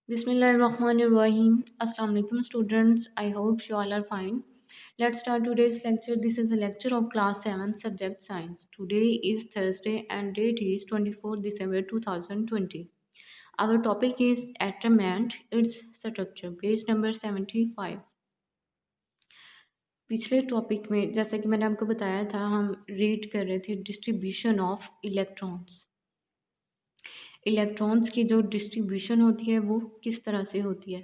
Bismillahirrahmanirrahim. Assalamu alaikum students. I hope you all are fine. Let's start today's lecture. This is a lecture of class 7 subject science. Today is Thursday and date is 24 December 2020. Our topic is atom and its structure. Page number 75. पिछले topic में जैसा कि मैंने आपको बताया था हम read कर रहे थे डिस्ट्रीब्यूशन ऑफ इलेक्ट्रॉन्स। इलेक्ट्रॉन्स की जो डिस्ट्रीब्यूशन होती है वो किस तरह से होती है।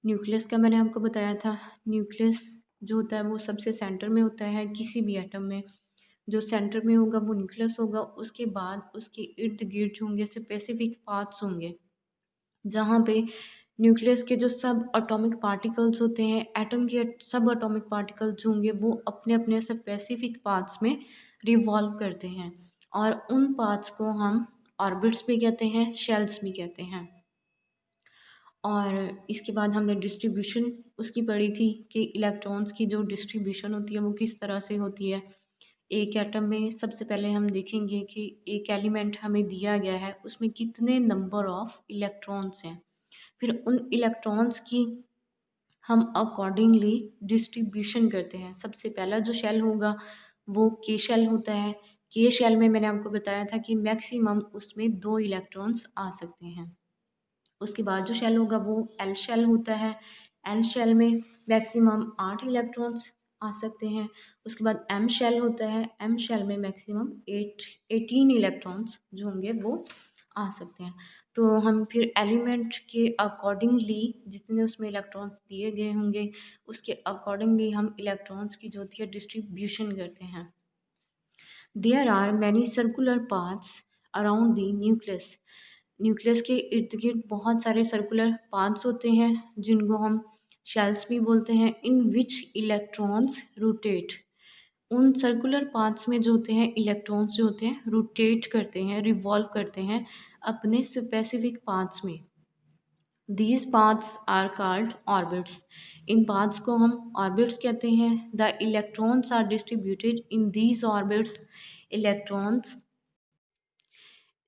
न्यूक्लियस का मैंने आपको बताया था। न्यूक्लियस जो होता है वो सबसे सेंटर में होता है किसी भी एटम में। जो सेंटर में होगा वो न्यूक्लियस होगा। उसके बाद उसके इर्द गिर्द जो होंगे स्पेसिफिक पार्ट्स होंगे जहाँ पे न्यूक्लियस के जो सब एटॉमिक पार्टिकल्स होते हैं, एटम के सब एटॉमिक पार्टिकल्स जो होंगे वो अपने अपने स्पेसिफिक पार्ट्स में रिवॉल्व करते हैं और उन पार्ट्स को हम ऑर्बिट्स भी कहते हैं, शेल्स भी कहते हैं। और इसके बाद हमने डिस्ट्रीब्यूशन उसकी पढ़ी थी कि इलेक्ट्रॉन्स की जो डिस्ट्रीब्यूशन होती है वो किस तरह से होती है। एक एटम में सबसे पहले हम देखेंगे कि एक एलिमेंट हमें दिया गया है उसमें कितने नंबर ऑफ इलेक्ट्रॉन्स हैं। फिर उन इलेक्ट्रॉन्स की हम अकॉर्डिंगली डिस्ट्रीब्यूशन करते हैं। सबसे पहला जो शेल होगा वो के शेल होता है। के शेल में मैंने आपको बताया था कि मैक्सिमम उसमें 2 इलेक्ट्रॉन्स आ सकते हैं। उसके बाद जो शेल होगा वो एल शेल होता है। एल शेल में मैक्सिमम 8 इलेक्ट्रॉन्स आ सकते हैं। उसके बाद एम शेल होता है। एम शेल में मैक्सिमम 18 इलेक्ट्रॉन्स जो होंगे वो आ सकते हैं। तो हम फिर एलिमेंट के अकॉर्डिंगली जितने उसमें इलेक्ट्रॉन्स दिए गए होंगे उसके अकॉर्डिंगली हम इलेक्ट्रॉन्स की जो होती है डिस्ट्रीब्यूशन करते हैं। There are many circular paths around the nucleus. Nucleus के इर्द गिर्द बहुत सारे सर्कुलर पाथ्स होते हैं जिनको हम शेल्स भी बोलते हैं। इन विच इलेक्ट्रॉन्स रोटेट। उन सर्कुलर पाथ्स में जो होते हैं इलेक्ट्रॉन्स जो होते हैं रोटेट करते हैं, रिवॉल्व करते हैं अपने स्पेसिफिक पाथ्स में। These paths are called orbits. इन पाथ्स को हम ऑर्बिट्स कहते हैं। The electrons are distributed in these orbits. Electrons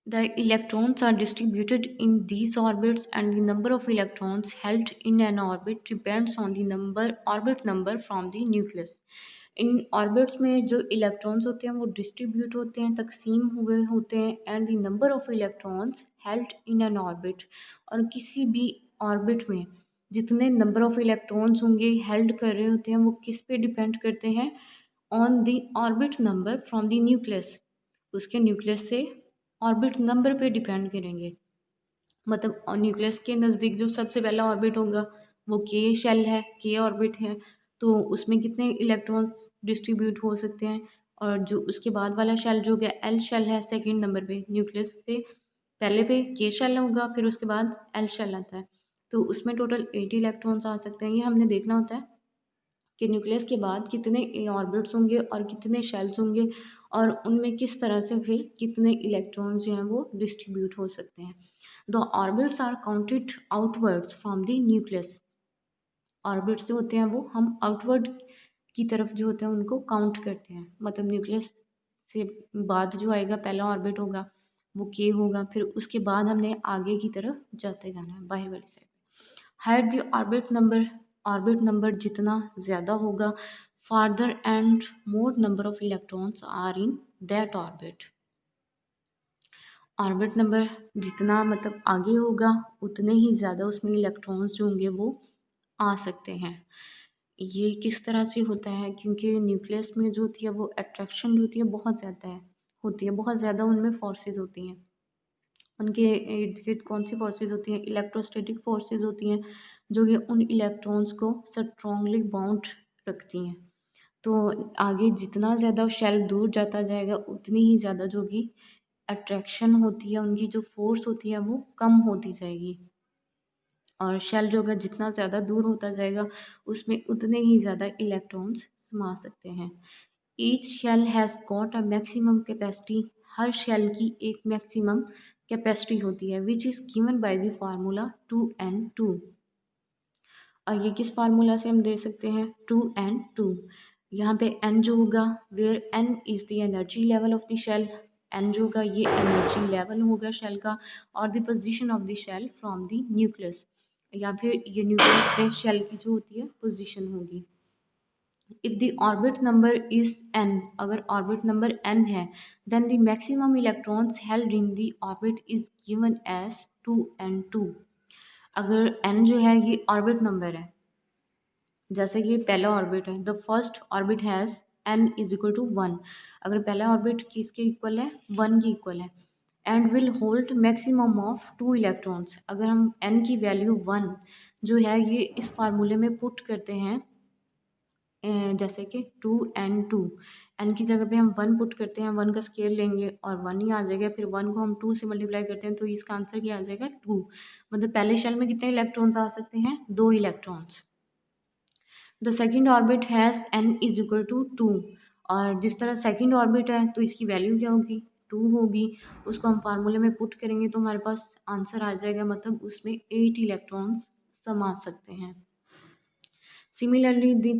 The electrons are distributed in these orbits and the number of electrons held in an orbit depends on the orbit number from the nucleus. In orbits में जो electrons होते हैं वो distribute होते हैं, तकसीम हुए होते हैं and the number of electrons held in an orbit. और किसी भी ऑर्बिट में जितने नंबर ऑफ इलेक्ट्रॉन्स होंगे हेल्ड कर रहे होते हैं वो किस पे डिपेंड करते हैं, on the orbit number from the nucleus. उसके न्यूक्लियस से ऑर्बिट नंबर पे डिपेंड करेंगे। मतलब न्यूक्लियस के नज़दीक जो सबसे पहला ऑर्बिट होगा वो के शेल है, के ऑर्बिट है, तो उसमें कितने इलेक्ट्रॉन्स डिस्ट्रीब्यूट हो सकते हैं। और जो उसके बाद वाला शेल जो होगा एल शेल है सेकंड नंबर पे, न्यूक्लियस से पहले पे के शेल होगा फिर उसके बाद एल शेल आता है, तो उसमें टोटल 80 इलेक्ट्रॉन्स आ सकते हैं। ये हमने देखना होता है कि न्यूक्लियस के बाद कितने ऑर्बिट्स होंगे और कितने शेल्स होंगे और उनमें किस तरह से फिर कितने इलेक्ट्रॉन्स जो हैं वो डिस्ट्रीब्यूट हो सकते हैं। The orbits are counted outwards from the nucleus. Orbits जो होते हैं वो हम आउटवर्ड की तरफ जो होते हैं उनको काउंट करते हैं। मतलब न्यूक्लियस से बाद जो आएगा पहला ऑर्बिट होगा वो के होगा, फिर उसके बाद हमने आगे की तरफ जाते जाना है बाहर वाली side. Higher the orbit number जितना ज़्यादा होगा farther and more number of electrons are in that orbit. Orbit number जितना मतलब आगे होगा उतने ही ज़्यादा उसमें इलेक्ट्रॉन्स जो होंगे वो आ सकते हैं। ये किस तरह से होता है, क्योंकि न्यूक्लियस में जो होती है वो अट्रैक्शन जो होती है बहुत ज़्यादा होती है, बहुत ज़्यादा उनमें फोर्सेस होती हैं। उनके इर्द गिर्द कौन सी फोर्सेस होती हैं, इलेक्ट्रोस्टैटिक फोर्सेस होती हैं जो कि उन इलेक्ट्रॉन्स को स्ट्रॉन्गली बाउंड रखती हैं। तो आगे जितना ज़्यादा शेल दूर जाता जाएगा उतनी ही ज़्यादा जो कि अट्रैक्शन होती है, उनकी जो फोर्स होती है वो कम होती जाएगी। और शेल जो होगा जितना ज़्यादा दूर होता जाएगा उसमें उतने ही ज़्यादा इलेक्ट्रॉन्स समा सकते हैं। Each shell has got a maximum capacity. हर शेल की एक मैक्सिमम कैपेसिटी होती है which is given by the formula 2n2। और ये किस फार्मूला से हम दे सकते हैं, 2n2। यहाँ पे n जो होगा where n is the energy level of the shell, n जो होगा ये एनर्जी लेवल होगा शेल का, और the position of the shell from the nucleus, या फिर ये न्यूक्लियस से शेल की जो होती है पोजीशन होगी। If the orbit number is n, अगर ऑर्बिट नंबर n है, then the maximum electrons held in the orbit is given as 2n2। अगर n जो है ये ऑर्बिट नंबर है, जैसे कि पहला ऑर्बिट है, the first orbit has n is equal to 1, अगर पहला ऑर्बिट किसके इक्वल है, 1 के इक्वल है, and will hold maximum of 2 electrons. अगर हम n की वैल्यू 1 जो है ये इस फार्मूले में पुट करते हैं, जैसे कि 2n2, n की जगह पे हम 1 पुट करते हैं, 1 का स्केल लेंगे और 1 ही आ जाएगा, फिर 1 को हम 2 से मल्टीप्लाई करते हैं तो इसका आंसर क्या आ जाएगा, 2। मतलब पहले शेल में कितने इलेक्ट्रॉन्स आ सकते हैं, 2 electrons. The second orbit has n is equal to 2, और जिस तरह सेकेंड ऑर्बिट है तो इसकी वैल्यू क्या होगी, 2 होगी, उसको हम फार्मूले में पुट करेंगे तो हमारे पास आंसर आ जाएगा, मतलब उसमें 8 इलेक्ट्रॉन्स समा सकते हैं। Similarly, the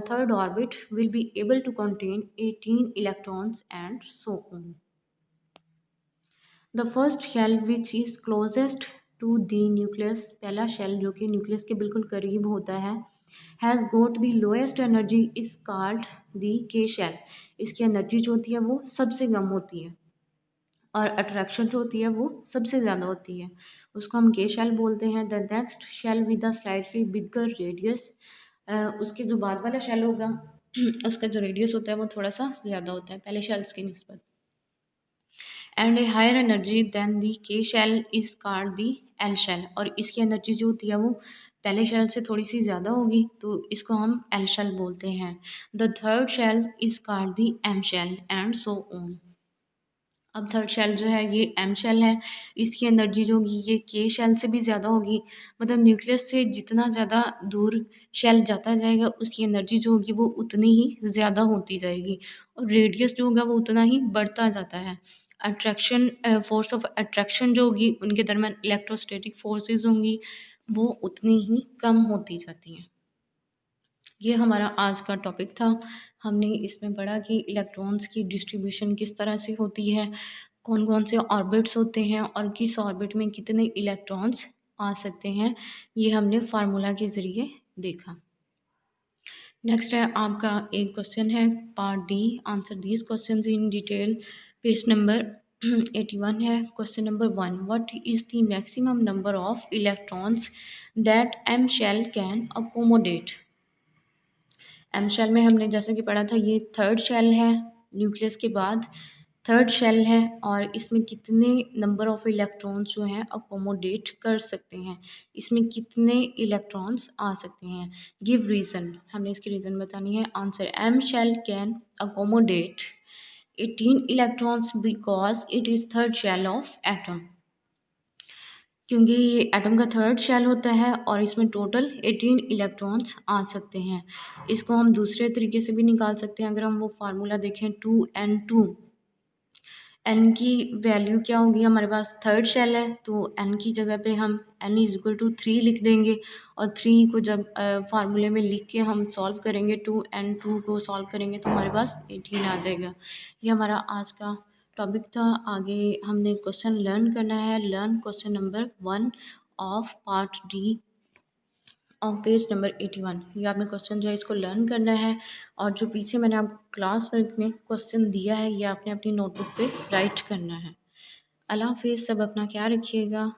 third orbit will be able to contain 18 electrons and so on. The first shell which is closest to the nucleus, पहला शेल जो कि न्यूक्लियस के बिल्कुल करीब होता है, has got the lowest energy is called the K shell. इसकी energy जो होती है वो सबसे कम होती है और अट्रैक्शन जो होती है वो सबसे ज़्यादा होती है, उसको हम के शेल बोलते हैं। The next shell with the slightly bigger radius, उसके जो बाद वाला शेल होगा उसका जो रेडियस होता है वो थोड़ा सा ज़्यादा होता है पहले शेल्स की निस्बत, and a higher energy than the K shell is called the L shell, और इसकी एनर्जी जो होती है वो पहले शेल से थोड़ी सी ज़्यादा होगी तो इसको हम एल शेल बोलते हैं। The third shell is called the M shell and so on. अब थर्ड शेल जो है ये एम शेल है, इसकी एनर्जी जो होगी ये के शेल से भी ज़्यादा होगी, मतलब न्यूक्लियस से जितना ज़्यादा दूर शेल जाता जाएगा उसकी एनर्जी जो होगी वो उतनी ही ज़्यादा होती जाएगी, और रेडियस जो होगा वो उतना ही बढ़ता जाता है। अट्रैक्शन फोर्स ऑफ अट्रैक्शन जो होगी उनके दरमियान इलेक्ट्रोस्टैटिक फोर्सेस होंगी वो उतनी ही कम होती जाती हैं। ये हमारा आज का टॉपिक था। हमने इसमें पढ़ा कि इलेक्ट्रॉन्स की डिस्ट्रीब्यूशन किस तरह से होती है, कौन कौन से ऑर्बिट्स होते हैं और किस ऑर्बिट में कितने इलेक्ट्रॉन्स आ सकते हैं, ये हमने फार्मूला के ज़रिए देखा। नेक्स्ट है आपका एक क्वेश्चन है part D, answer these question in detail, page number 81 है। Question number 1, what is the maximum number of electrons that M shell can accommodate. M shell में हमने जैसे कि पढ़ा था ये थर्ड शेल है, न्यूक्लियस के बाद थर्ड शेल है, और इसमें कितने नंबर ऑफ इलेक्ट्रॉन्स जो हैं अकोमोडेट कर सकते हैं, इसमें कितने इलेक्ट्रॉन्स आ सकते हैं। गिव रीज़न, हमने इसकी रीज़न बतानी है। Answer, M shell can accommodate 18 electrons because it is third shell of atom, क्योंकि ये एटम का थर्ड शेल होता है और इसमें टोटल 18 इलेक्ट्रॉन्स आ सकते हैं। इसको हम दूसरे तरीके से भी निकाल सकते हैं, अगर हम वो फार्मूला देखें 2n2, n की वैल्यू क्या होगी, हमारे पास थर्ड शेल है तो n की जगह पे हम n इज इक्वल टू 3 लिख देंगे, और 3 को जब फार्मूले में लिख के हम सॉल्व करेंगे 2n2 को सॉल्व करेंगे तो हमारे पास 18 आ जाएगा। ये हमारा आज का टॉपिक था। आगे हमने क्वेश्चन लर्न करना है, learn question number 1 of part D on page number 81। ये आपने क्वेश्चन जो है इसको लर्न करना है, और जो पीछे मैंने आपको क्लास वर्क में क्वेश्चन दिया है ये आपने अपनी नोटबुक पे राइट करना है। अल्लाह हाफिज़, सब अपना ख्याल रखिएगा।